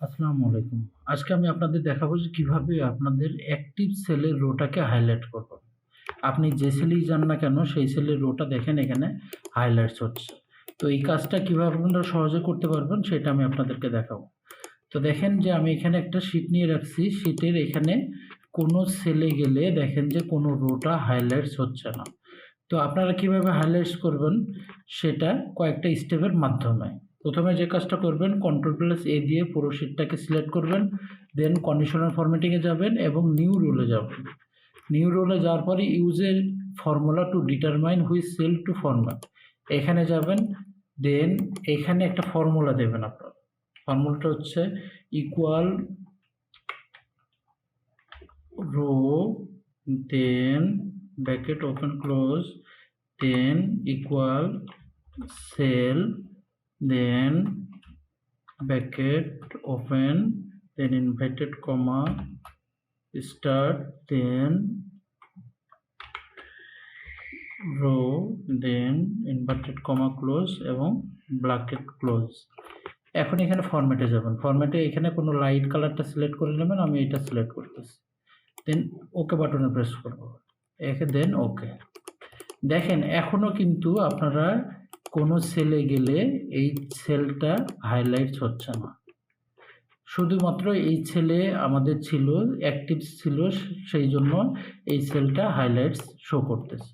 আসসালামু আলাইকুম। আজকে আমি আপনাদের দেখাবো যে কিভাবে আপনাদের অ্যাক্টিভ সেলের রোটাকে হাইলাইট করবেন। আপনি যে সেলেই যান না কেন সেই সেলের রোটা দেখেন এখানে হাইলাইটস হচ্ছে। তো এই কাজটা কিভাবে আপনারা সহজে করতে পারবেন সেটা আমি আপনাদেরকে দেখাবো। তো দেখেন যে আমি এখানে একটা শীট নিয়ে রাখছি। শীটের এখানে কোনো সেলে গেলে দেখেন যে কোনো রোটা হাইলাইটস হচ্ছে না। তো আপনারা কিভাবে হাইলাইটস করবেন সেটা কয়েকটা স্টেপের মাধ্যমে। প্রথমে যে কাজটা করবেন Ctrl+A দিয়ে পুরো শীটটাকে সিলেক্ট করবেন। দেন কন্ডিশনাল ফরম্যাটিংয়ে যাবেন এবং নিউ রোলে যাবেন। নিউ রোলে যাওয়ার পরে use a formula to determine which cell to format এখানে যাবেন। দেন এখানে একটা ফর্মুলা দেবেন আপনারা। ফর্মুলাটা হচ্ছে equal row then bracket open close then equal cell then bracket open then inverted comma start then row then inverted comma close এবং bracket close। এখন এখানে ফরম্যাটে যাবেন। ফরম্যাটে এখানে কোনো লাইট কালারটা সিলেক্ট করে নেবেন। আমি এটা সিলেক্ট করতেছি। দেন ওকে বাটনে প্রেস করব। দেন ওকে। দেখেন এখনও কিন্তু আপনারা কোনো সেলে গেলে এই সেলটা হাইলাইটস হচ্ছে না। শুধুমাত্র এই সেলে আমাদের ছিল অ্যাক্টিভ ছিল, সেই জন্য এই সেলটা হাইলাইটস শো করতেছে।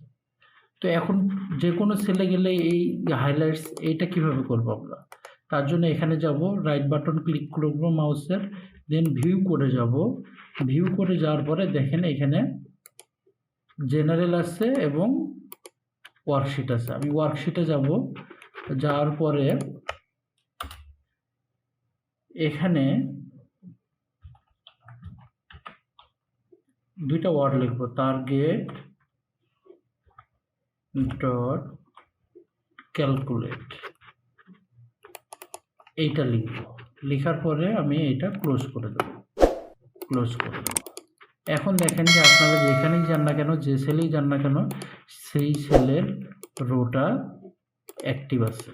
তো এখন যে কোনো সেলে গেলে এই হাইলাইটস এইটা কিভাবে করব আমরা? তার জন্য এখানে যাব, রাইট বাটন ক্লিক করব মাউসের, দেন ভিউ করে যাব। ভিউ করে যাওয়ার পরে দেখেন এখানে জেনারেল আছে এবং ওয়ার্কশিট আছে। আমি ওয়ার্কশিটে যাব। যাওয়ার পরে এখানে দুইটা ওয়ার্ড লিখব, টার্গেট ডট ক্যালকুলেট, এইটা লিখব। লেখার পরে আমি এটা ক্লোজ করে দেব। এখন দেখেন যে আপনারা যেখানেই যান না কেন, যে সেলেই যান না কেন, সেই সেলের রোটা অ্যাক্টিভ আছে।